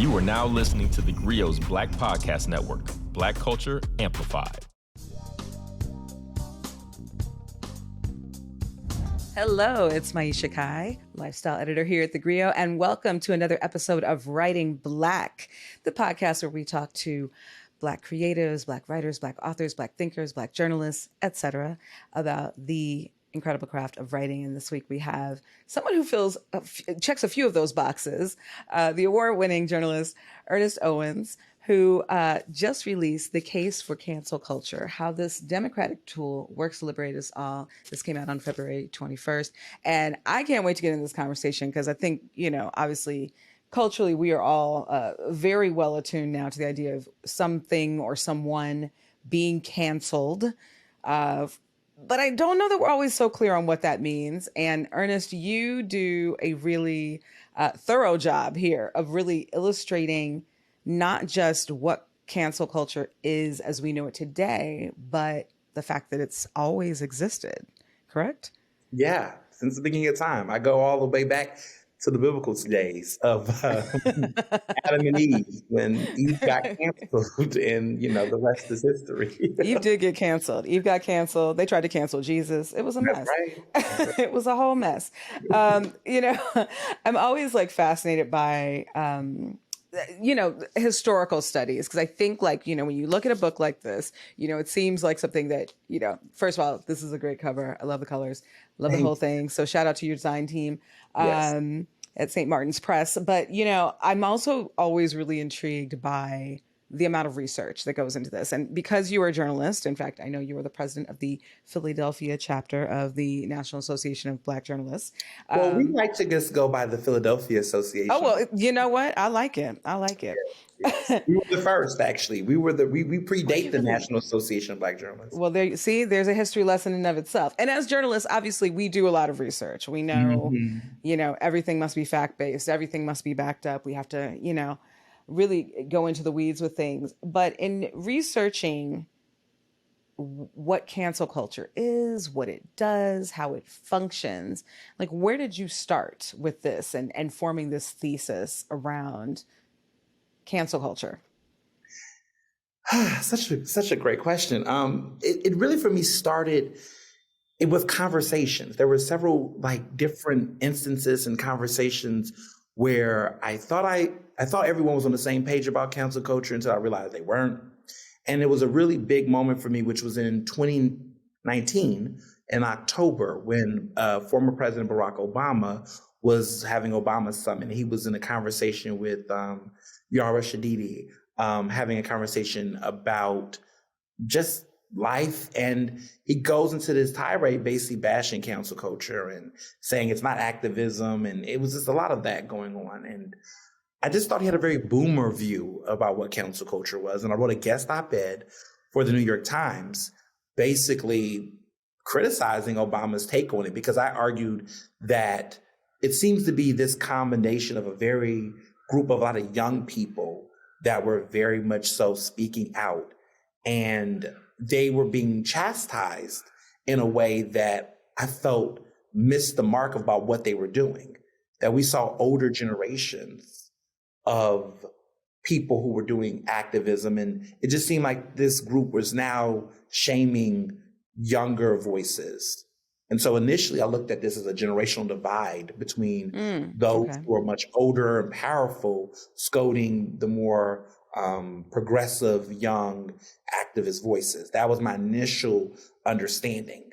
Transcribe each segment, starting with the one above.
You are now listening to the Grio's Black Podcast Network, Black Culture Amplified. Hello, it's Maisha Kai, lifestyle editor here at The Grio, and welcome to another episode of Writing Black, the podcast where we talk to Black creatives, Black writers, Black authors, Black thinkers, Black journalists, etc., about the incredible craft of writing. And this week we have someone who checks a few of those boxes, the award-winning journalist Ernest Owens, who just released The Case for Cancel Culture, How This Democratic Tool Works to Liberate Us All. This came out on February 21st. And I can't wait to get into this conversation because I think, obviously, culturally, we are all very well attuned now to the idea of something or someone being canceled. But I don't know that we're always so clear on what that means. And Ernest, you do a really thorough job here of really illustrating not just what cancel culture is as we know it today, but the fact that it's always existed, correct? Yeah, since the beginning of time. I go all the way back to the biblical days of Adam and Eve, when Eve got canceled, and the rest is history. Eve did get canceled. Eve got canceled. They tried to cancel Jesus. It was a mess. Right. It was a whole mess. I'm always fascinated by historical studies, because I think when you look at a book like this, it seems like something that, first of all, this is a great cover. I love the colors, love the whole thing. So shout out to your design team at St. Martin's Press. But, I'm also always really intrigued by the amount of research that goes into this. And because you are a journalist, in fact, I know you are the president of the Philadelphia chapter of the National Association of Black Journalists. Well, we like to just go by the Philadelphia Association. Oh, well, you know what? I like it. Yes. We were the first, actually. We predate the National Association of Black Journalists. Well, there's a history lesson in and of itself. And as journalists, obviously, we do a lot of research. We know, everything must be fact-based. Everything must be backed up. We have to, really go into the weeds with things. But in researching what cancel culture is, what it does, how it functions, where did you start with this and forming this thesis around cancel culture? Such a great question. It really, for me, started with conversations. There were several different instances and conversations where I thought everyone was on the same page about cancel culture until I realized they weren't. And it was a really big moment for me, which was in 2019 in October, when former President Barack Obama was having Obama Summit. He was in a conversation with Yara Shadidi, having a conversation about just life. And he goes into this tirade basically bashing cancel culture and saying it's not activism. And it was just a lot of that going on. And I just thought he had a very boomer view about what cancel culture was. And I wrote a guest op-ed for the New York Times, basically criticizing Obama's take on it, because I argued that it seems to be this combination of a lot of young people that were very much so speaking out, and they were being chastised in a way that I felt missed the mark about what they were doing. That we saw older generations of people who were doing activism, and it just seemed like this group was now shaming younger voices. And so initially I looked at this as a generational divide between those who are much older and powerful, scolding the more progressive, young activist voices. That was my initial understanding.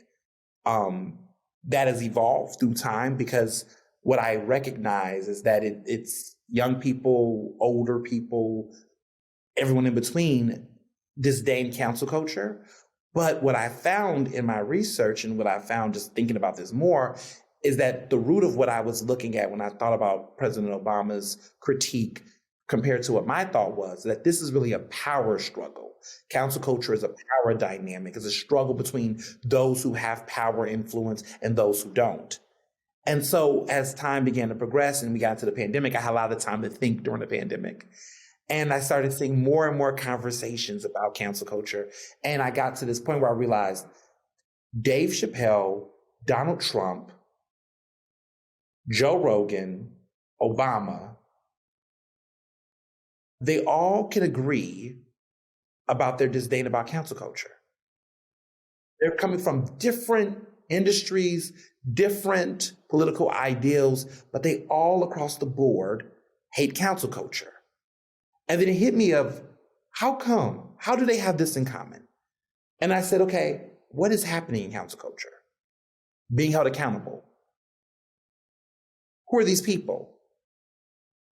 That has evolved through time, because what I recognize is that it's young people, older people, everyone in between disdain cancel culture. But what I found in my research, and what I found just thinking about this more, is that the root of what I was looking at when I thought about President Obama's critique compared to what my thought was, that this is really a power struggle. Cancel culture is a power dynamic. It's a struggle between those who have power, influence, and those who don't. And so as time began to progress and we got into the pandemic, I had a lot of time to think during the pandemic. And I started seeing more and more conversations about cancel culture. And I got to this point where I realized Dave Chappelle, Donald Trump, Joe Rogan, Obama, they all can agree about their disdain about cancel culture. They're coming from different industries, different political ideals, but they all across the board hate cancel culture. And then it hit me of, how come? How do they have this in common? And I said, okay, what is happening in cancel culture? Being held accountable. Who are these people?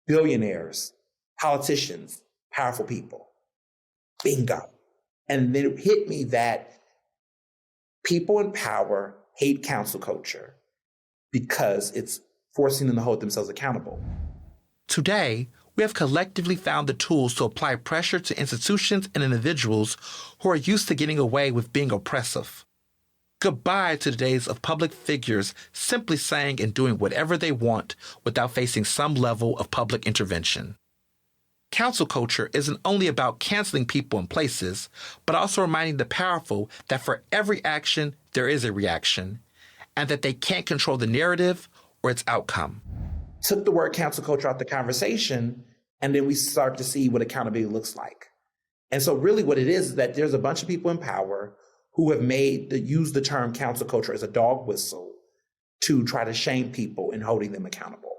Billionaires, politicians, powerful people. Bingo. And then it hit me that people in power hate cancel culture because it's forcing them to hold themselves accountable. Today, we have collectively found the tools to apply pressure to institutions and individuals who are used to getting away with being oppressive. Goodbye to the days of public figures simply saying and doing whatever they want without facing some level of public intervention. Cancel culture isn't only about canceling people and places, but also reminding the powerful that for every action, there is a reaction, and that they can't control the narrative or its outcome. Took the word cancel culture out the conversation, and then we start to see what accountability looks like. And so really what it is that there's a bunch of people in power who have used the term cancel culture as a dog whistle to try to shame people and holding them accountable.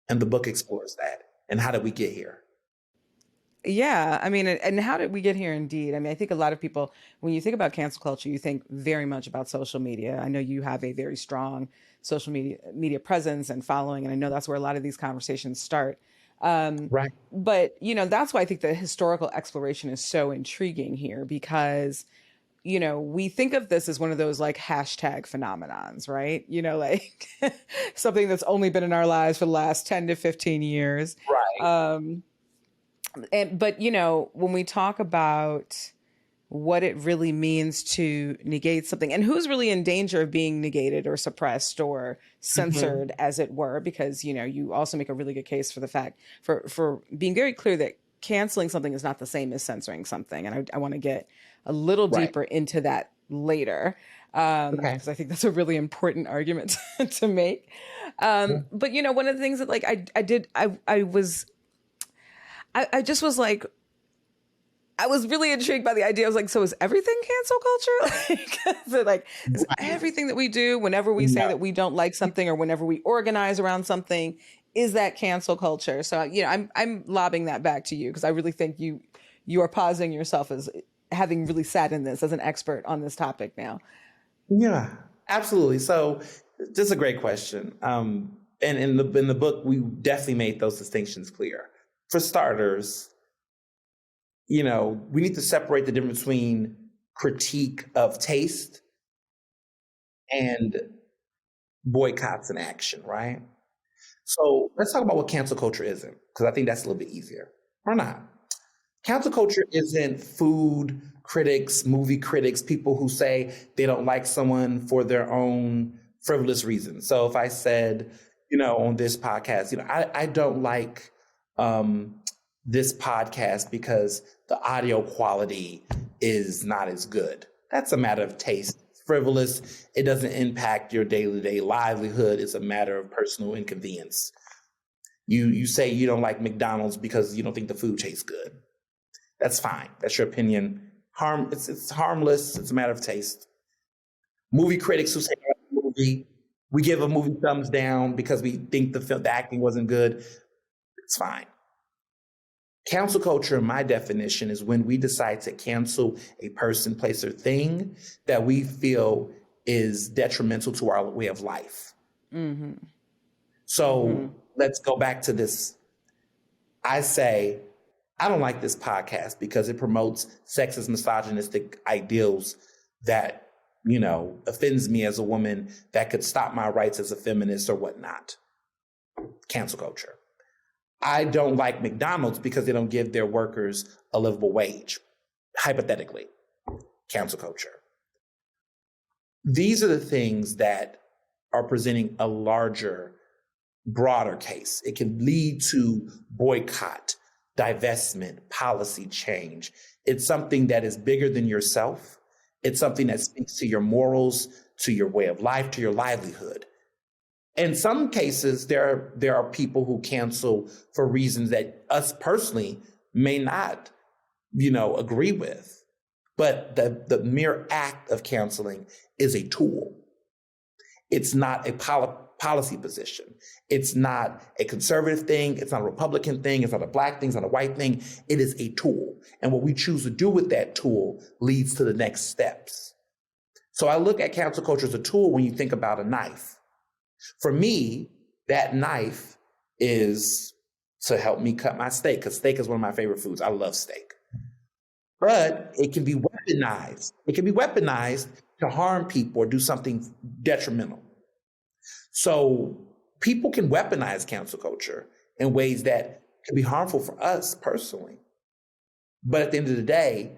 And the book explores that. And how did we get here? Yeah, I mean, and how did we get here indeed? I mean, I think a lot of people, when you think about cancel culture, you think very much about social media. I know you have a very strong social media presence and following, and I know that's where a lot of these conversations start. Right. But, that's why I think the historical exploration is so intriguing here because, we think of this as one of those like hashtag phenomenons, right? Like something that's only been in our lives for the last 10 to 15 years. Right. But when we talk about what it really means to negate something and who's really in danger of being negated or suppressed or censored, as it were, because, you also make a really good case for the fact for being very clear that canceling something is not the same as censoring something. And I want to get a little deeper into that later. Because I think that's a really important argument to make. But, one of the things that like I just was like, I was really intrigued by the idea. I was like, so is everything cancel culture? Is everything that we do whenever we say that we don't like something or whenever we organize around something, is that cancel culture? So, I'm lobbing that back to you because I really think you are positing yourself as having really sat in this as an expert on this topic now. Yeah, absolutely. So this is a great question. And in the book, we definitely made those distinctions clear. For starters, we need to separate the difference between critique of taste and boycotts in action, right? So let's talk about what cancel culture isn't, because I think that's a little bit easier. Or not. Cancel culture isn't food critics, movie critics, people who say they don't like someone for their own frivolous reasons. So if I said, on this podcast, I don't like this podcast because the audio quality is not as good. That's a matter of taste. It's frivolous. It doesn't impact your day-to-day livelihood. It's a matter of personal inconvenience. You say you don't like McDonald's because you don't think the food tastes good. That's fine. That's your opinion. It's harmless. It's a matter of taste. Movie critics who say we give a movie thumbs down because we think the acting wasn't good. It's fine. Cancel culture, in my definition, is when we decide to cancel a person, place, or thing that we feel is detrimental to our way of life. Mm-hmm. So let's go back to this. I say, I don't like this podcast because it promotes sexist, misogynistic ideals that, offends me as a woman, that could stop my rights as a feminist or whatnot. Cancel culture. I don't like McDonald's because they don't give their workers a livable wage. Hypothetically, cancel culture. These are the things that are presenting a larger, broader case. It can lead to boycott, divestment, policy change. It's something that is bigger than yourself. It's something that speaks to your morals, to your way of life, to your livelihood. In some cases, there are people who cancel for reasons that us personally may not, agree with. But the mere act of canceling is a tool. It's not a policy position. It's not a conservative thing. It's not a Republican thing. It's not a Black thing. It's not a white thing. It is a tool. And what we choose to do with that tool leads to the next steps. So I look at cancel culture as a tool when you think about a knife. For me, that knife is to help me cut my steak, because steak is one of my favorite foods. I love steak. But it can be weaponized. It can be weaponized to harm people or do something detrimental. So people can weaponize cancel culture in ways that can be harmful for us personally. But at the end of the day,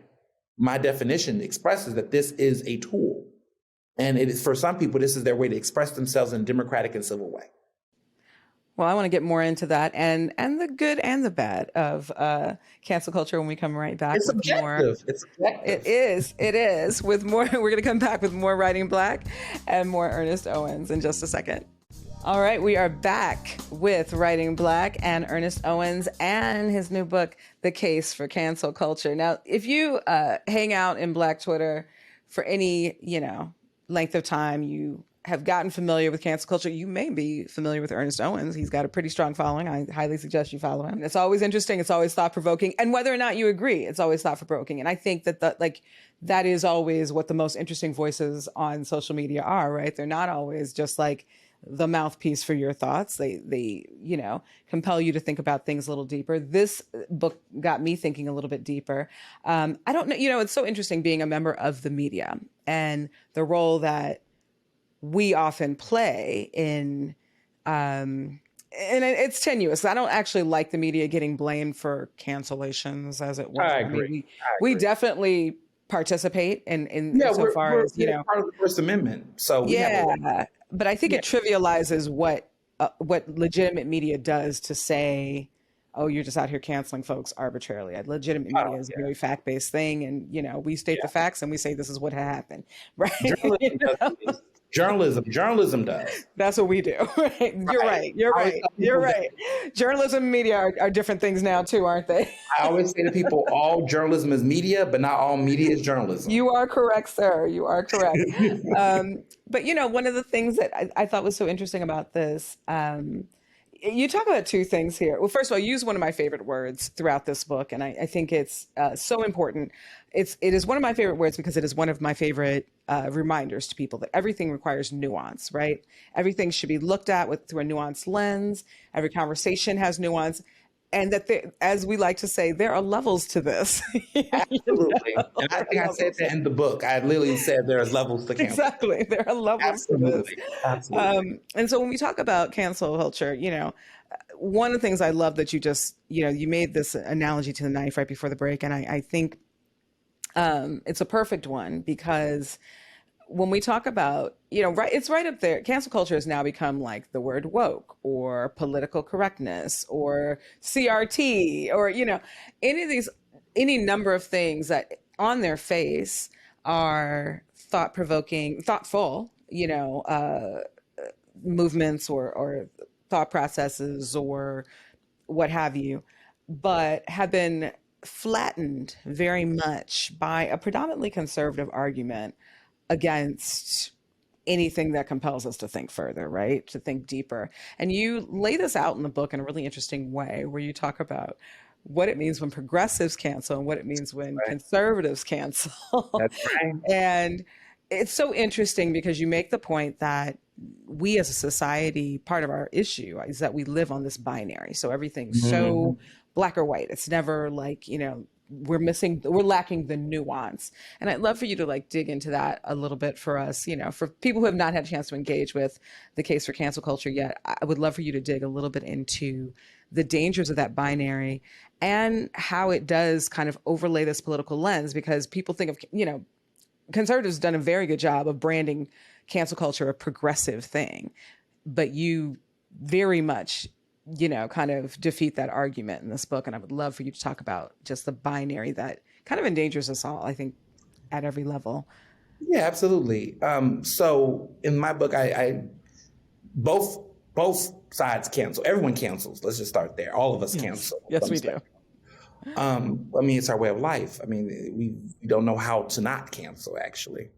my definition expresses that this is a tool. And it is, for some people, this is their way to express themselves in a democratic and civil way. Well, I want to get more into that and the good and the bad of cancel culture when we come right back. It's with subjective. More. It's subjective. It is. With more, we're going to come back with more Writing Black and more Ernest Owens in just a second. All right, we are back with Writing Black and Ernest Owens and his new book, The Case for Cancel Culture. Now, if you hang out in Black Twitter for any, length of time, you have gotten familiar with cancel culture, you may be familiar with Ernest Owens. He's got a pretty strong following. I highly suggest you follow him. It's always interesting. It's always thought-provoking. And whether or not you agree, it's always thought-provoking. And I think that that is always what the most interesting voices on social media are, right? They're not always just like the mouthpiece for your thoughts. They compel you to think about things a little deeper. This book got me thinking a little bit deeper. I don't know, it's so interesting being a member of the media and the role that we often play in, and it's tenuous. I don't actually like the media getting blamed for cancellations, as it were. I agree. mean, we definitely participate in we're part of part of the First Amendment. So but I think it trivializes what legitimate media does to say, oh, you're just out here canceling folks arbitrarily. Legitimate media is a very fact-based thing. And, we state the facts and we say this is what happened, right? Journalism does. That's what we do. Right? You're right. Journalism and media are different things now too, aren't they? I always say to people, all journalism is media, but not all media is journalism. You are correct, sir. You are correct. But, one of the things that I thought was so interesting about this, you talk about two things here. Well, first of all, you use one of my favorite words throughout this book, and I think it's so important. It is one of my favorite words because it is one of my favorite reminders to people that everything requires nuance, right? Everything should be looked at through a nuanced lens. Every conversation has nuance. And that, as we like to say, there are levels to this. Absolutely. And I think I said that in the book. I literally said there are levels to cancel. Exactly. There are levels to this. Absolutely. And so when we talk about cancel culture, one of the things I love that you just, you made this analogy to the knife right before the break. And I think it's a perfect one because when we talk about, it's right up there. Cancel culture has now become like the word woke or political correctness or CRT or, any number of things that on their face are thoughtful, movements or thought processes or what have you, but have been flattened very much by a predominantly conservative argument against anything that compels us to think further, right? To think deeper. And you lay this out in the book in a really interesting way where you talk about what it means when progressives cancel and what it means when conservatives cancel. That's right. And it's so interesting because you make the point that we as a society, part of our issue is that we live on this binary. So everything's so black or white. It's never like, we're lacking the nuance. And I'd love for you to dig into that a little bit for us, for people who have not had a chance to engage with the case for cancel culture yet. I would love for you to dig a little bit into the dangers of that binary and how it does kind of overlay this political lens, because people think of, conservatives have done a very good job of branding cancel culture a progressive thing, but you very much kind of defeat that argument in this book. And I would love for you to talk about just the binary that kind of endangers us all, I think, at every level. Yeah, absolutely. So in my book, I both sides cancel. Everyone cancels. Let's just start there. All of us cancel. Yes, we do. I mean, it's our way of life. I mean, we don't know how to not cancel, actually.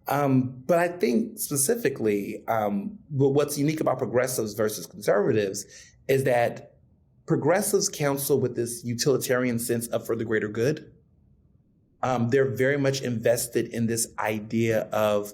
But I think specifically, what's unique about progressives versus conservatives is that progressives counsel with this utilitarian sense of for the greater good. They're very much invested in this idea of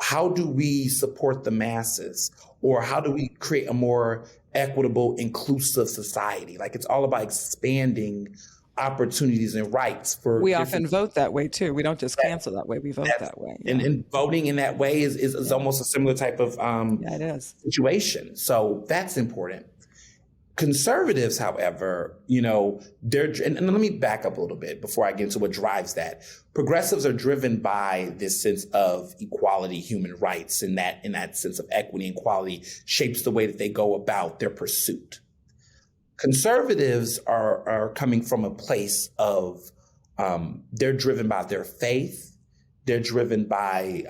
how do we support the masses, or how do we create a more equitable, inclusive society? Like, it's all about expanding opportunities and rights for We often vote that way too. We don't just cancel that way. We vote that way. Yeah. And voting in that way is almost a similar type of Yeah, it is. situation. So that's important. Conservatives, however, and let me back up a little bit before I get into what drives that. Progressives are driven by this sense of equality, human rights, and that sense of equity and equality shapes the way that they go about their pursuit. Conservatives are coming from a place of they're driven by their faith. They're driven by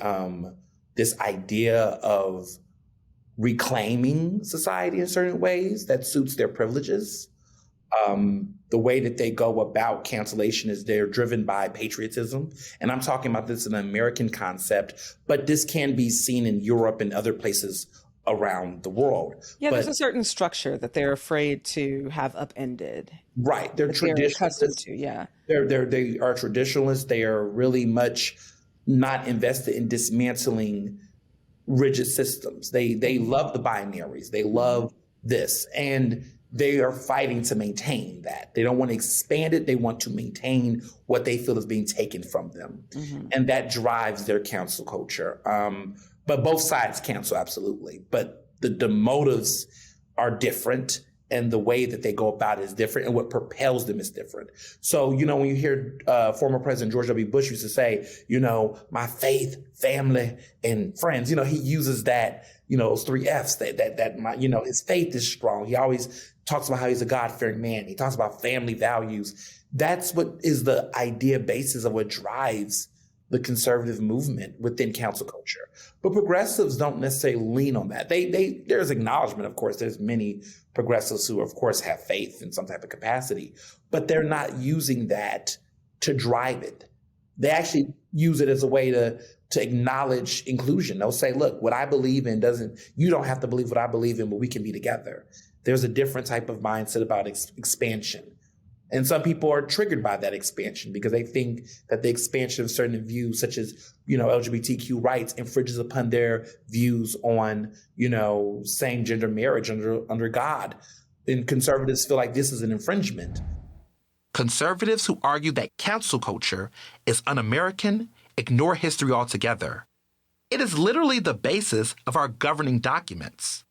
this idea of reclaiming society in certain ways that suits their privileges. The way that they go about cancellation is they're driven by patriotism. And I'm talking about this in an American concept, but this can be seen in Europe and other places around the world. Yeah, there's a certain structure that they're afraid to have upended. Right. They're traditionalists. Yeah. They are traditionalists. They are really much not invested in dismantling rigid systems. They love the binaries. They love this. And they are fighting to maintain that. They don't want to expand it. They want to maintain what they feel is being taken from them. Mm-hmm. And that drives their cancel culture. But both sides cancel, absolutely. But the motives are different, and the way that they go about it is different, and what propels them is different. So, when you hear former President George W. Bush used to say, my faith, family, and friends, he uses that, those 3 Fs, his faith is strong. He always talks about how he's a God-fearing man. He talks about family values. That's what is the idea basis of what drives the conservative movement within cancel culture. But progressives don't necessarily lean on that. There's acknowledgement, of course. There's many progressives who, of course, have faith in some type of capacity, but they're not using that to drive it. They actually use it as a way to acknowledge inclusion. They'll say, look, what I believe in you don't have to believe what I believe in, but we can be together. There's a different type of mindset about expansion. And some people are triggered by that expansion because they think that the expansion of certain views, such as, LGBTQ rights, infringes upon their views on, same gender marriage under God. And conservatives feel like this is an infringement. Conservatives who argue that cancel culture is un-American ignore history altogether. It is literally the basis of our governing documents.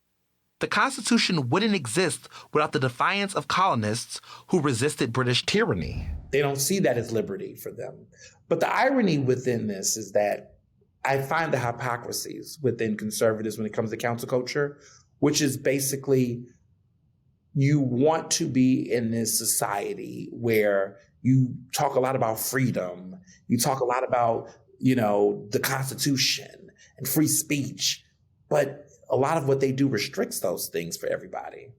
The Constitution wouldn't exist without the defiance of colonists who resisted British tyranny. They don't see that as liberty for them. But the irony within this is that I find the hypocrisies within conservatives when it comes to cancel culture, which is basically you want to be in this society where you talk a lot about freedom. You talk a lot about, the Constitution and free speech. But a lot of what they do restricts those things for everybody.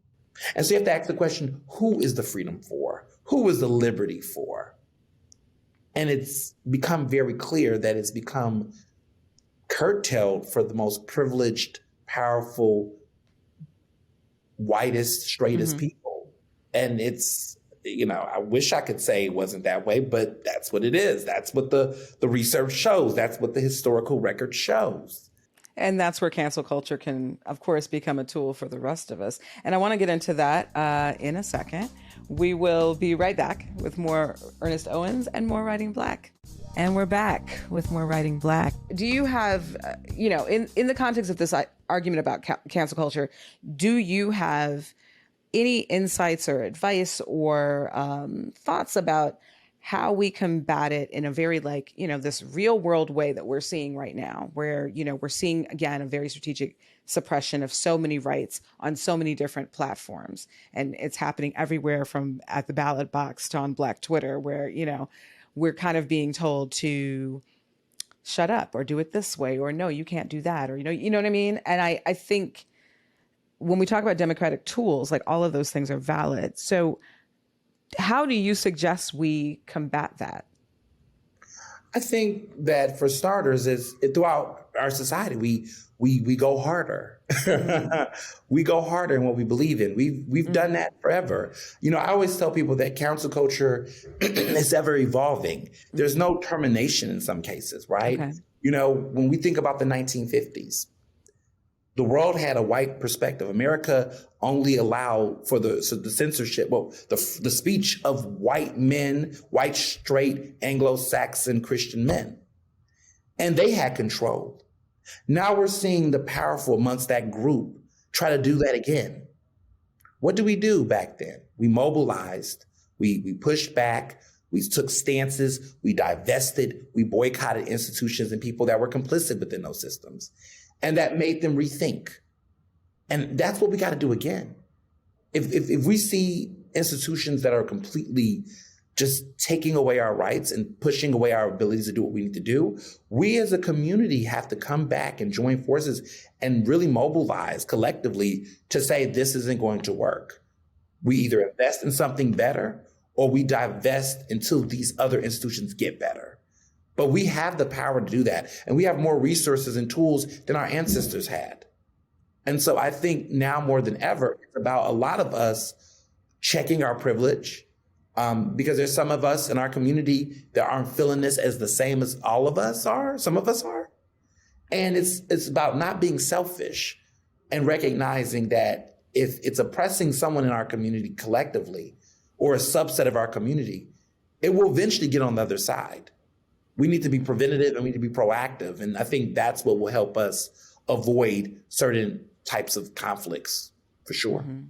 And so you have to ask the question, who is the freedom for? Who is the liberty for? And it's become very clear that it's become curtailed for the most privileged, powerful, whitest, straightest people. And it's, I wish I could say it wasn't that way, but that's what it is. That's what the research shows. That's what the historical record shows. And that's where cancel culture can, of course, become a tool for the rest of us. And I want to get into that in a second. We will be right back with more Ernest Owens and more Writing Black. And we're back with more Writing Black. Do you have, in the context of this argument about cancel culture, do you have any insights or advice or thoughts about how we combat it in a very this real world way that we're seeing right now, where, we're seeing, again, a very strategic suppression of so many rights on so many different platforms. And it's happening everywhere from at the ballot box to on Black Twitter, where, we're kind of being told to shut up or do it this way, or no, you can't do that. Or, you know what I mean? And I think when we talk about democratic tools, like all of those things are valid. So how do you suggest we combat that? I think that for starters, is throughout our society, we go harder. We go harder in what we believe in. We've done that forever. I always tell people that cancel culture is ever evolving. There's no termination in some cases, right? Okay. When we think about the 1950s, the world had a white perspective. America only allowed for the censorship, the speech of white men, white, straight, Anglo-Saxon Christian men. And they had control. Now we're seeing the powerful amongst that group try to do that again. What did we do back then? We mobilized, we pushed back, we took stances, we divested, we boycotted institutions and people that were complicit within those systems. And that made them rethink. And that's what we got to do again. If we see institutions that are completely just taking away our rights and pushing away our abilities to do what we need to do, we as a community have to come back and join forces and really mobilize collectively to say this isn't going to work. We either invest in something better or we divest until these other institutions get better. But we have the power to do that. And we have more resources and tools than our ancestors had. And so I think now more than ever, it's about a lot of us checking our privilege, because there's some of us in our community that aren't feeling this as the same as all of us are. Some of us are. And it's about not being selfish and recognizing that if it's oppressing someone in our community collectively or a subset of our community, it will eventually get on the other side. We need to be preventative and we need to be proactive. And I think that's what will help us avoid certain types of conflicts, for sure. Mm-hmm.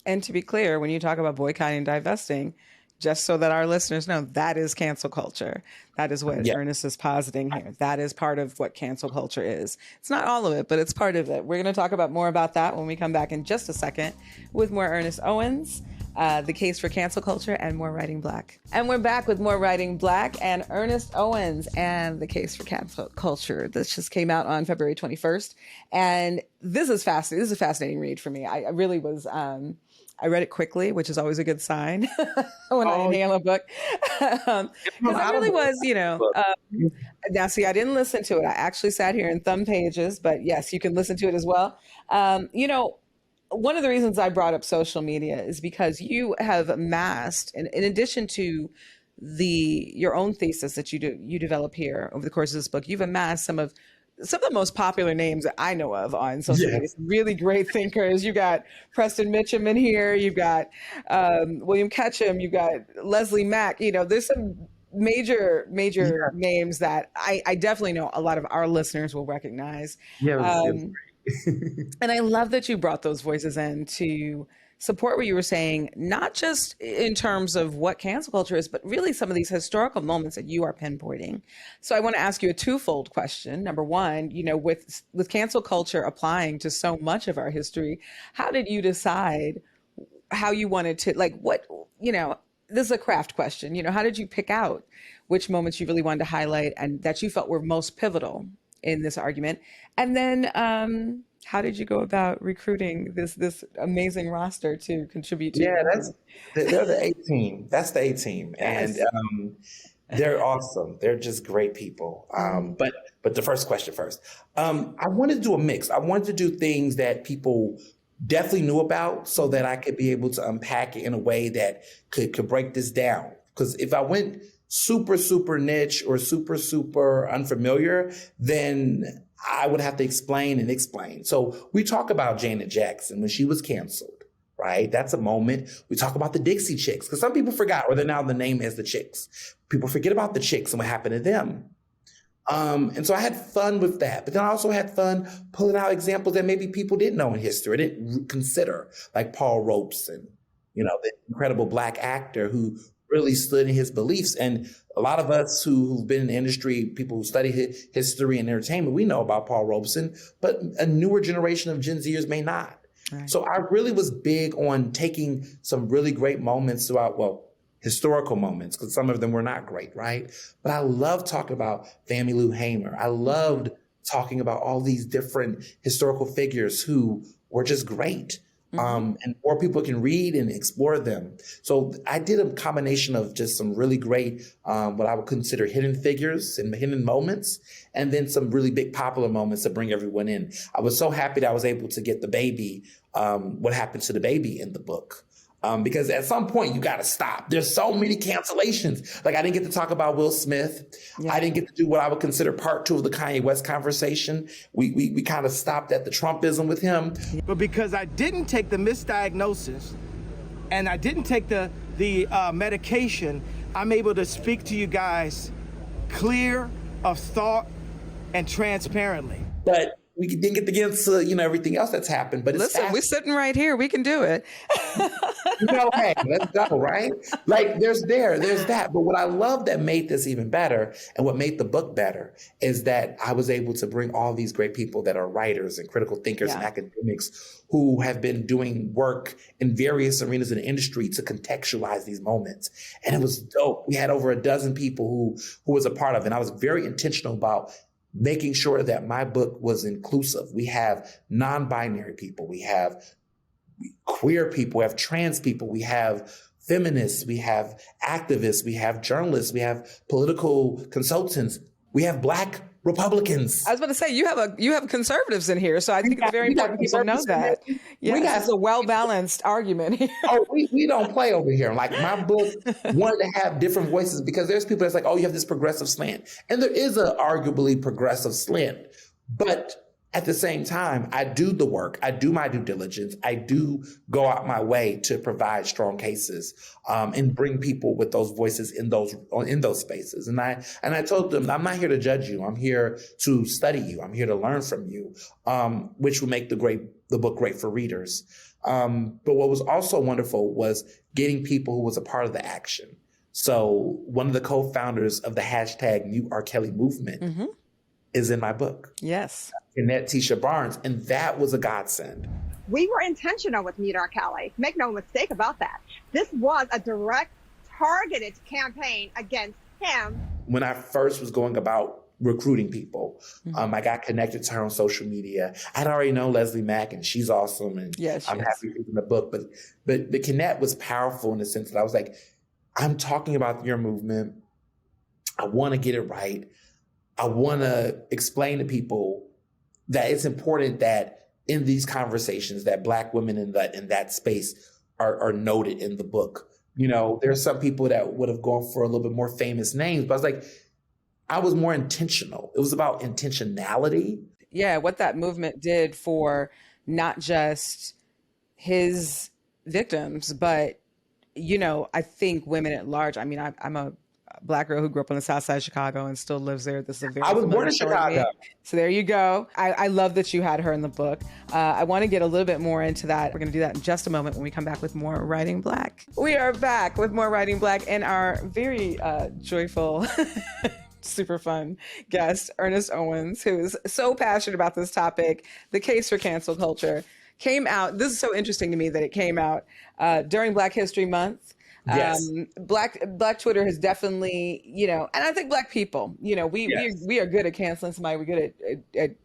And to be clear, when you talk about boycotting and divesting, just so that our listeners know, that is cancel culture. That is what Ernest is positing here. That is part of what cancel culture is. It's not all of it, but it's part of it. We're going to talk about more about that when we come back in just a second with more Ernest Owens. The Case for Cancel Culture, and more Writing Black. And we're back with more Writing Black and Ernest Owens and The Case for Cancel Culture. This just came out on February 21st. And this is fascinating. This is a fascinating read for me. I really was, I read it quickly, which is always a good sign when I inhale a book. Because I really was, now see, I didn't listen to it. I actually sat here and thumbed pages, but yes, you can listen to it as well. One of the reasons I brought up social media is because you have amassed, in addition to your own thesis that you develop here over the course of this book, you've amassed some of the most popular names that I know of on social media. Some really great thinkers. You got Preston Mitchum in here. You've got William Ketchum. You've got Leslie Mack. There's some major names that I definitely know a lot of our listeners will recognize. And I love that you brought those voices in to support what you were saying, not just in terms of what cancel culture is, but really some of these historical moments that you are pinpointing. So I want to ask you a twofold question. Number one, with cancel culture applying to so much of our history, how did you decide how you wanted to, this is a craft question, how did you pick out which moments you really wanted to highlight and that you felt were most pivotal in this argument? And then how did you go about recruiting this amazing roster to contribute to? They're the A team. That's the A team. Yes. And they're awesome. They're just great people. But the first question first. I wanted to do a mix. I wanted to do things that people definitely knew about so that I could be able to unpack it in a way that could break this down. Because if I went super, super niche or super, super unfamiliar, then I would have to explain. So we talk about Janet Jackson when she was canceled, right? That's a moment. We talk about the Dixie Chicks because some people forgot, or they're now the name as the Chicks. People forget about the Chicks and what happened to them. And so I had fun with that. But then I also had fun pulling out examples that maybe people didn't know in history, or didn't consider, like Paul Robeson, the incredible Black actor who really stood in his beliefs. And a lot of us who've been in the industry, people who study history and entertainment, we know about Paul Robeson, but a newer generation of Gen Zers may not. Right. So I really was big on taking some really great moments throughout, historical moments, because some of them were not great, right? But I love talking about Fannie Lou Hamer. I loved talking about all these different historical figures who were just great. and more people can read and explore them. So I did a combination of just some really great, what I would consider hidden figures and hidden moments, and then some really big popular moments to bring everyone in. I was so happy that I was able to get the baby, what happened to the baby in the book. Because at some point you got to stop. There's so many cancellations. Like I didn't get to talk about Will Smith. Yeah. I didn't get to do what I would consider part 2 of the Kanye West conversation. We kind of stopped at the Trumpism with him. But because I didn't take the misdiagnosis and I didn't take the medication, I'm able to speak to you guys clear of thought and transparently. But we didn't get to get into, everything else that's happened. But listen, we're sitting right here. We can do it. Hey, let's go, right? Like there's that. But what I love that made this even better and what made the book better is that I was able to bring all these great people that are writers and critical thinkers and academics who have been doing work in various arenas in the industry to contextualize these moments. And it was dope. We had over a dozen people who was a part of it. And I was very intentional about making sure that my book was inclusive. We have non-binary people, we have queer people, we have trans people, we have feminists, we have activists, we have journalists, we have political consultants, we have Black Republicans. I was about to say you have conservatives in here, so I think it's very important people know that. Yes, it's a well-balanced argument here. Oh, we don't play over here. Like my book wanted to have different voices because there's people that's like, oh, you have this progressive slant, and there is a arguably progressive slant, but at the same time, I do the work. I do my due diligence. I do go out my way to provide strong cases and bring people with those voices in those spaces. And I told them, I'm not here to judge you. I'm here to study you. I'm here to learn from you, which will make the book great for readers. But what was also wonderful was getting people who was a part of the action. So one of the co-founders of the hashtag Mute R. Kelly movement is in my book. Yes. Annette Tisha Barnes. And that was a godsend. We were intentional with Mute R. Kelly. Make no mistake about that. This was a direct, targeted campaign against him. When I first was going about recruiting people, I got connected to her on social media. I'd already known Leslie Mack, and she's awesome. And I'm happy reading the book. But the Connect was powerful in the sense that I was like, I'm talking about your movement. I want to get it right. I want to explain to people that it's important that in these conversations that Black women in that space are noted in the book. There are some people that would have gone for a little bit more famous names, but I was like, I was more intentional. It was about intentionality. Yeah, what that movement did for not just his victims, but, I think women at large. I mean, I'm a Black girl who grew up on the South Side of Chicago and still lives there. This is a very I was born in Chicago. So there you go. I love that you had her in the book. I want to get a little bit more into that. We're going to do that in just a moment when we come back with more Writing Black. We are back with more Writing Black and our very joyful, super fun guest, Ernest Owens, who is so passionate about this topic, the case for cancel culture. Came out, this is so interesting to me that it came out during Black History Month. Yes. Black Twitter has definitely, and I think Black people, we are good at canceling somebody. We're good at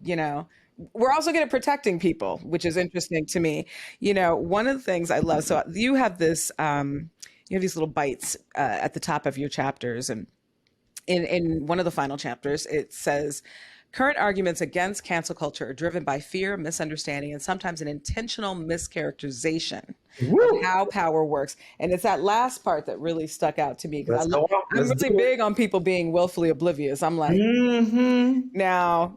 we're also good at protecting people, which is interesting to me. One of the things I love, so you have this, you have these little bites at the top of your chapters. And in one of the final chapters, it says, current arguments against cancel culture are driven by fear, misunderstanding, and sometimes an intentional mischaracterization of how power works. And it's that last part that really stuck out to me because I'm really big on people being willfully oblivious. I'm like, now,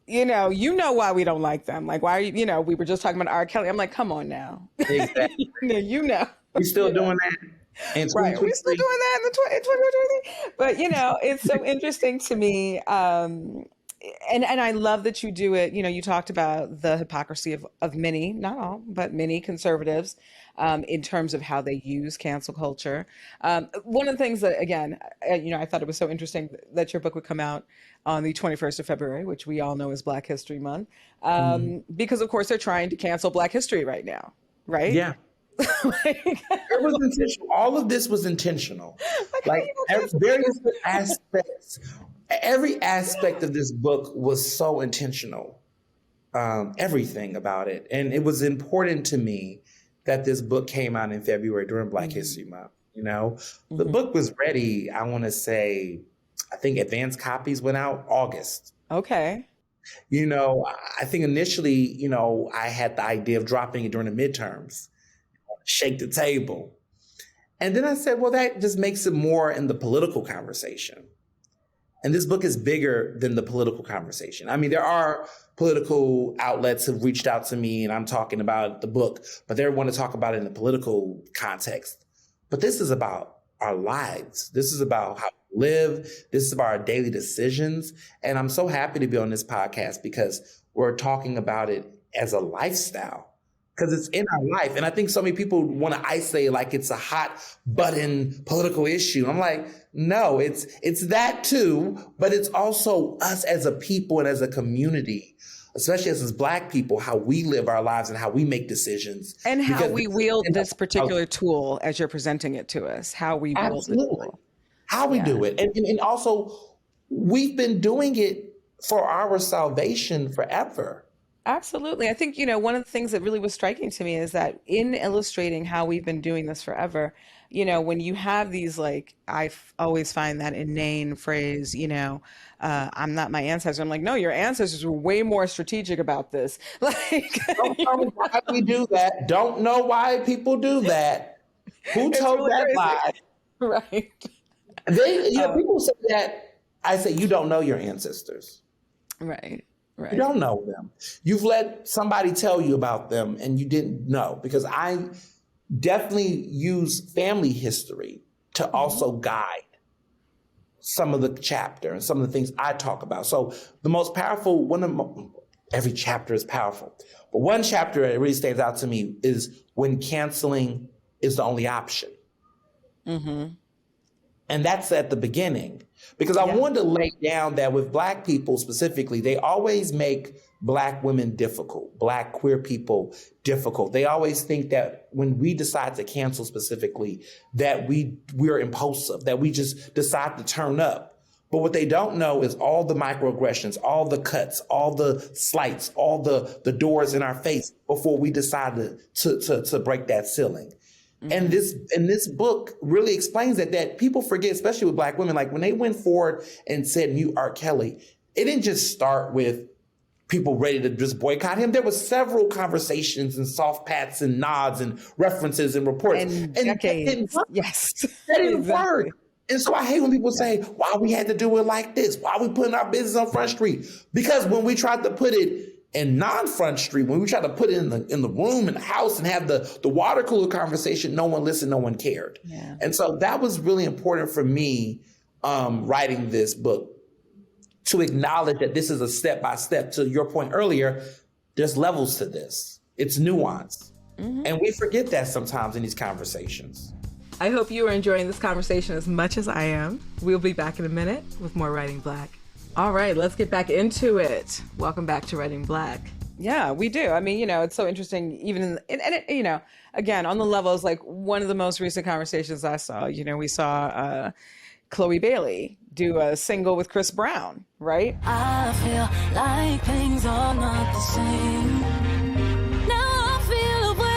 you know why we don't like them. Like, why are you, we were just talking about R. Kelly. I'm like, come on now. Exactly. We still doing that. Right. We're still doing that in 2020. But, it's so interesting to me. And I love that you do it. You talked about the hypocrisy of many, not all, but many conservatives in terms of how they use cancel culture. One of the things that, again, I thought it was so interesting that your book would come out on the 21st of February, which we all know is Black History Month, because, of course, they're trying to cancel Black history right now, right? Yeah. It was intentional. All of this was intentional. Like various aspects. Every aspect of this book was so intentional, everything about it. And it was important to me that this book came out in February during Black History Month. You know, the book was ready, I want to say, I think advanced copies went out August. Okay. You know, I think initially, you know, I had the idea of dropping it during the midterms, shake the table. And then I said, well, that just makes it more in the political conversation. And this book is bigger than the political conversation. I mean, there are political outlets who've reached out to me and I'm talking about the book, but they want to talk about it in the political context. But this is about our lives. This is about how we live. This is about our daily decisions. And I'm so happy to be on this podcast because we're talking about it as a lifestyle, because it's in our life. And I think so many people want to isolate like it's a hot button political issue. I'm like, no, it's that too, but it's also us as a people and as a community, especially as Black people, how we live our lives and how we make decisions. And how we wield this particular tool as you're presenting it to us, how we wield the tool. How we do it. And also, we've been doing it for our salvation forever. Absolutely. I think, you know, one of the things that really was striking to me is that in illustrating how we've been doing this forever, you know, when you have these, like, always find that inane phrase, you know, I'm not my ancestor. I'm like, no, your ancestors were way more strategic about this. Like, don't know why we do that. Don't know why people do that. Who told really that crazy. lie? Right. They, you know, people say that. I say, you don't know your ancestors. Right. Right. You don't know them. You've let somebody tell you about them and you didn't know, because I definitely use family history to also guide some of the chapter and some of the things I talk about. So the most powerful, every chapter is powerful, but one chapter that really stands out to me is when canceling is the only option. And that's at the beginning, because I wanted to lay down that with Black people specifically, they always make Black women difficult, Black queer people difficult. They always think that when we decide to cancel specifically, that we're impulsive, that we just decide to turn up. But what they don't know is all the microaggressions, all the cuts, all the slights, all the doors in our face before we decide to break that ceiling. And this book really explains that people forget, especially with Black women, like when they went forward and said mute R. Kelly, it didn't just start with people ready to just boycott him. There was several conversations and soft pats and nods and references and reports. And decades. Yes. That didn't work. And so I hate when people say, why we had to do it like this? Why we putting our business on Front Street? Because when we tried to put it in non-Front Street, when we tried to put it in the room, in the house, and have the water cooler conversation, no one listened, no one cared. Yeah. And so that was really important for me writing this book, to acknowledge that this is a step-by-step. To your point earlier, there's levels to this. It's nuance. And we forget that sometimes in these conversations. I hope you are enjoying this conversation as much as I am. We'll be back in a minute with more Writing Black. All right, let's get back into it. Welcome back to Writing Black. Yeah, we do. I mean, you know, it's so interesting, even you know, again, on the levels, like one of the most recent conversations I saw, you know, we saw Chloe Bailey do a single with Chris Brown, right? I feel like things are not the same. Now I feel away.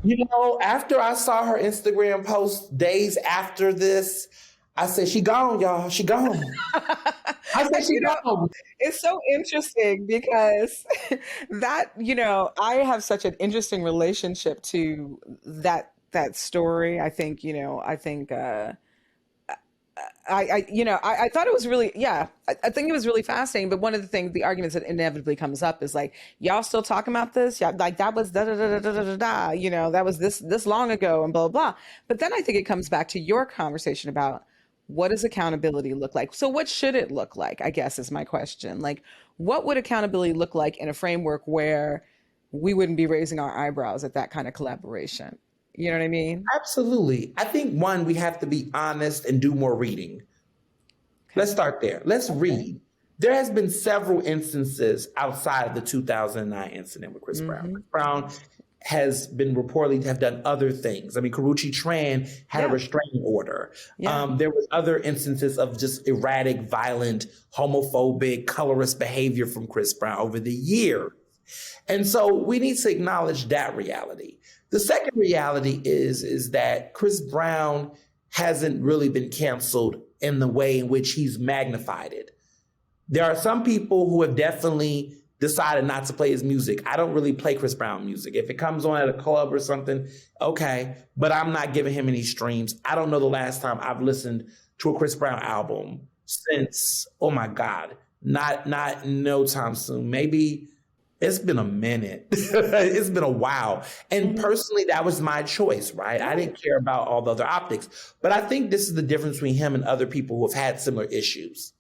You know, after I saw her Instagram post days after this, I said, she gone, y'all. She gone. I said, she gone. It's so interesting because that, you know, I have such an interesting relationship to that story. I think, you know, I thought it was really, I think it was really fascinating. But one of the things, the arguments that inevitably comes up is like, y'all still talking about this? Yeah, like that was da, you know, that was this long ago and blah, blah, blah. But then I think it comes back to your conversation about, what does accountability look like? So what should it look like, I guess, is my question. Like, what would accountability look like in a framework where we wouldn't be raising our eyebrows at that kind of collaboration? You know what I mean? Absolutely. I think, one, we have to be honest and do more reading. Okay. Let's start there. Let's read. There has been several instances outside of the 2009 incident with Chris Brown. Chris Brown has been reportedly have done other things. I mean, Karrueche Tran had a restraining order. There was other instances of just erratic, violent, homophobic, colorist behavior from Chris Brown over the year. And so we need to acknowledge that reality. The second reality is that Chris Brown hasn't really been canceled in the way in which he's magnified it. There are some people who have definitely decided not to play his music. I don't really play Chris Brown music. If it comes on at a club or something, okay, but I'm not giving him any streams. I don't know the last time I've listened to a Chris Brown album since, oh my God, not no time soon. Maybe it's been a minute. It's been a while. And personally, that was my choice, right? I didn't care about all the other optics. But I think this is the difference between him and other people who have had similar issues.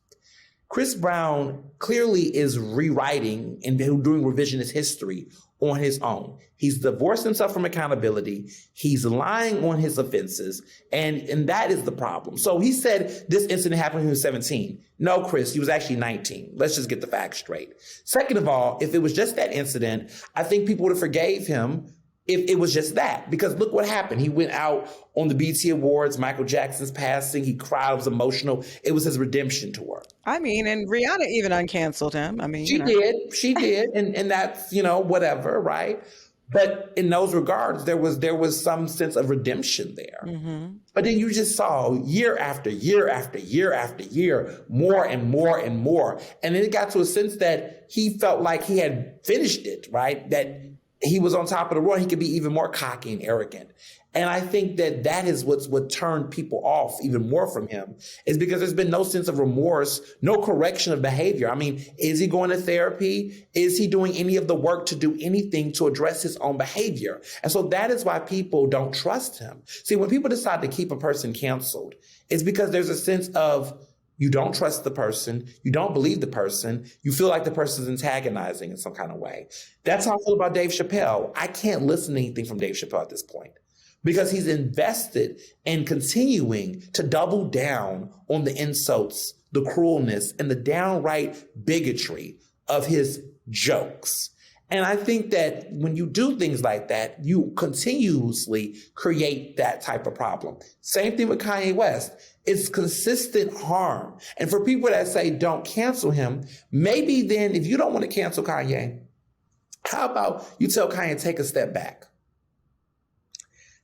Chris Brown clearly is rewriting and doing revisionist history on his own. He's divorced himself from accountability. He's lying on his offenses. And that is the problem. So he said this incident happened when he was 17. No, Chris, he was actually 19. Let's just get the facts straight. Second of all, if it was just that incident, I think people would have forgave him if it was just that, because look what happened. He went out on the BET Awards, Michael Jackson's passing. He cried, was emotional. It was his redemption tour. I mean, and Rihanna even uncanceled him. I mean, she did. And that's, whatever. Right. But in those regards, there was some sense of redemption there. Mm-hmm. But then you just saw year after year after year after year, more and more and more. And then it got to a sense that he felt like he had finished it, right? That he was on top of the world. He could be even more cocky and arrogant. And I think that is what turned people off even more from him, is because there's been no sense of remorse, no correction of behavior. I mean, is he going to therapy? Is he doing any of the work to do anything to address his own behavior? And so that is why people don't trust him. See, when people decide to keep a person canceled, it's because there's a sense of you don't trust the person. You don't believe the person. You feel like the person's antagonizing in some kind of way. That's how I feel about Dave Chappelle. I can't listen to anything from Dave Chappelle at this point because he's invested in continuing to double down on the insults, the cruelness, and the downright bigotry of his jokes. And I think that when you do things like that, you continuously create that type of problem. Same thing with Kanye West. It's consistent harm. And for people that say don't cancel him, maybe then if you don't want to cancel Kanye, how about you tell Kanye, take a step back?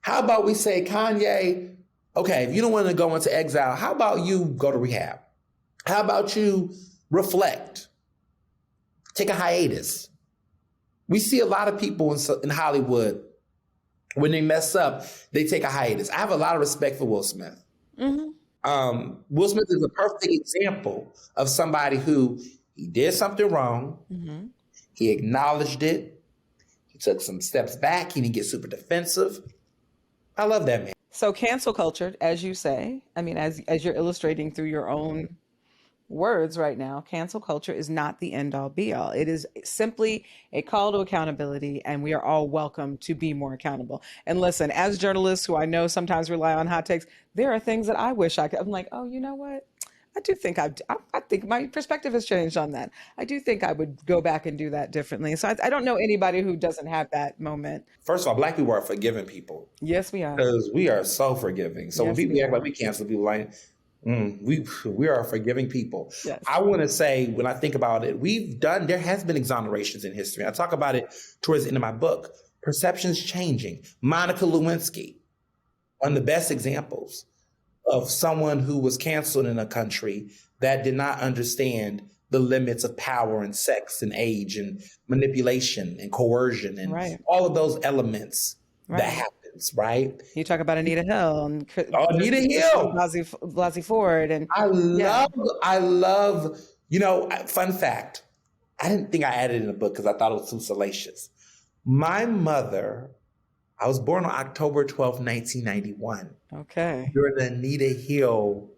How about we say, Kanye, okay, if you don't want to go into exile, how about you go to rehab? How about you reflect? Take a hiatus. We see a lot of people in Hollywood, when they mess up, they take a hiatus. I have a lot of respect for Will Smith. Mm-hmm. Will Smith is a perfect example of somebody who he did something wrong. Mm-hmm. He acknowledged it. He took some steps back. He didn't get super defensive. I love that man. So cancel culture, as you say, I mean, as you're illustrating through your own words right now, cancel culture is not the end all be all. It is simply a call to accountability, and we are all welcome to be more accountable. And listen, as journalists who I know sometimes rely on hot takes, there are things that I wish I could. I'm like, oh, you know what? I do think I think my perspective has changed on that. I do think I would go back and do that differently. So I don't know anybody who doesn't have that moment. First of all, Black people are forgiving people. Yes, we are. Because we are so forgiving. So when people act like we cancel people, like, we are forgiving people. Yes. I want to say, when I think about it, there has been exonerations in history. I talk about it towards the end of my book. Perceptions changing. Monica Lewinsky, one of the best examples of someone who was canceled in a country that did not understand the limits of power and sex and age and manipulation and coercion and all of those elements that happens, right? You talk about Anita Hill and Anita Hill, Blasey Ford, and I love. Fun fact: I didn't think I added it in the book because I thought it was too salacious. My mother. I was born on October 12th, 1991. Okay. During the Anita Hill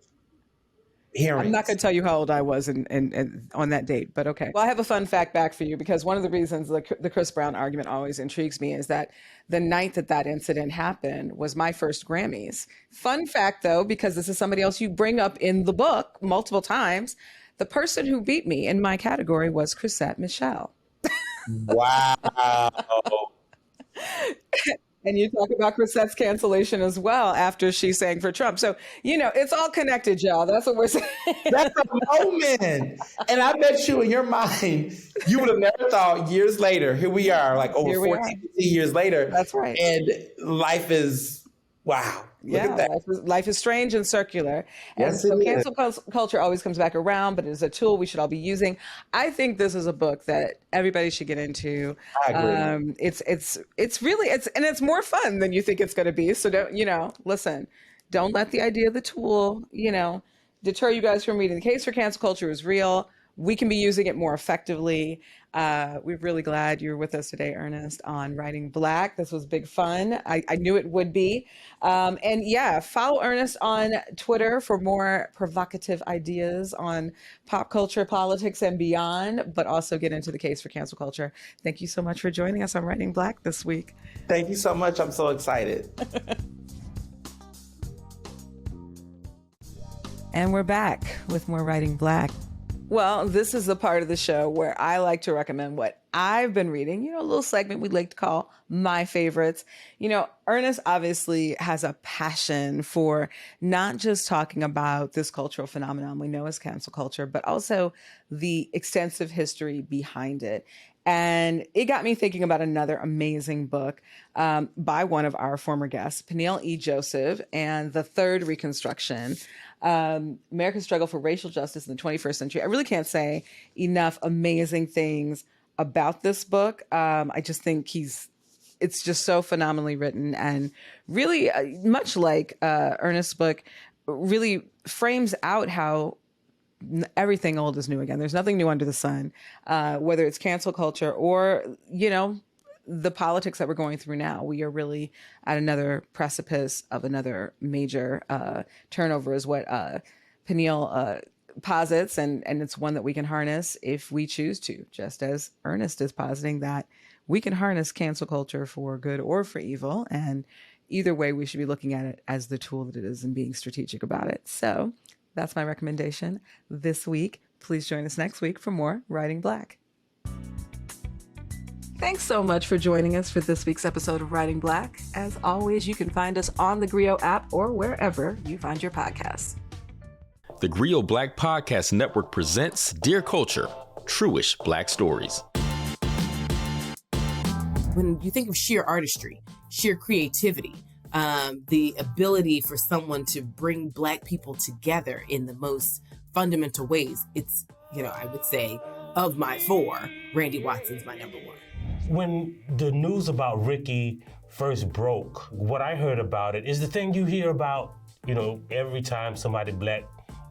hearings. I'm not going to tell you how old I was on that date, but okay. Well, I have a fun fact back for you, because one of the reasons the Chris Brown argument always intrigues me is that the night that incident happened was my first Grammys. Fun fact, though, because this is somebody else you bring up in the book multiple times, the person who beat me in my category was Chrisette Michele. Wow. And you talk about Chrisette's cancellation as well after she sang for Trump. So, it's all connected, y'all. That's what we're saying. That's a moment. And I bet you in your mind, you would have never thought years later, here we are, like over 14, 15 years later. That's right. And life is, wow. Look at that. Life is strange and circular. Yes, and so it is. cancel culture always comes back around, but it's a tool we should all be using. I think this is a book that everybody should get into. I agree. It's really, and it's more fun than you think it's going to be. So listen, don't let the idea of the tool, deter you guys from reading. The case for cancel culture is real. We can be using it more effectively. We're really glad you're with us today, Ernest, on Writing Black. This was big fun. I knew it would be. Follow Ernest on Twitter for more provocative ideas on pop culture, politics, and beyond, but also get into the case for cancel culture. Thank you so much for joining us on Writing Black this week. Thank you so much. I'm so excited. And we're back with more Writing Black. Well, this is the part of the show where I like to recommend what I've been reading, a little segment we'd like to call My Favorites. Ernest obviously has a passion for not just talking about this cultural phenomenon we know as cancel culture, but also the extensive history behind it. And it got me thinking about another amazing book by one of our former guests, Peniel E. Joseph, and The Third Reconstruction, America's Struggle for Racial Justice in the 21st Century. I really can't say enough amazing things about this book. I just think it's just so phenomenally written, and really, much like Ernest's book, really frames out how everything old is new again. There's nothing new under the sun, whether it's cancel culture or, the politics that we're going through now. We are really at another precipice of another major turnover is what Peniel posits, and it's one that we can harness if we choose to, just as Ernest is positing that we can harness cancel culture for good or for evil. And either way, we should be looking at it as the tool that it is and being strategic about it. So that's my recommendation this week. Please join us next week for more Writing Black. Thanks so much for joining us for this week's episode of Writing Black. As always, you can find us on the Griot app or wherever you find your podcasts. The Griot Black Podcast Network presents Dear Culture, Truish Black Stories. When you think of sheer artistry, sheer creativity, the ability for someone to bring Black people together in the most fundamental ways, it's, I would say, of my four, Randy Watson's my number one. When the news about Ricky first broke, what I heard about it is the thing you hear about, every time somebody Black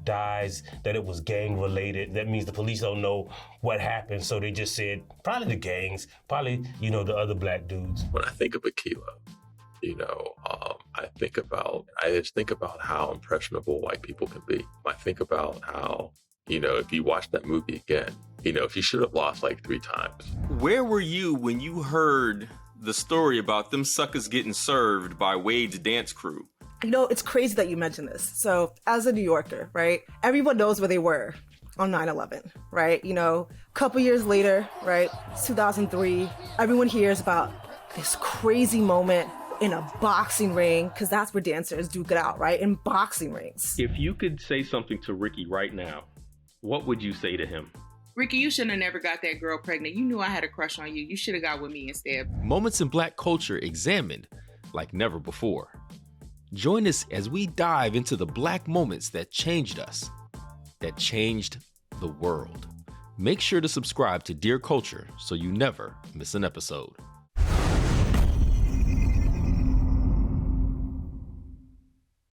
dies, that it was gang related. That means the police don't know what happened, so they just said, probably the gangs, probably, the other Black dudes. When I think of Akilah, I just think about how impressionable white people can be. I think about how, if you watch that movie again, he should have lost like 3 times. Where were you when you heard the story about them suckers getting served by Wade's dance crew? It's crazy that you mentioned this. So as a New Yorker, right, everyone knows where they were on 9/11, right? A couple years later, right, 2003, everyone hears about this crazy moment in a boxing ring, because that's where dancers duke it out, right? In boxing rings. If you could say something to Ricky right now, what would you say to him? Ricky, you shouldn't have never got that girl pregnant. You knew I had a crush on you. You should have got with me instead. Moments in Black culture examined like never before. Join us as we dive into the Black moments that changed us, that changed the world. Make sure to subscribe to Dear Culture so you never miss an episode.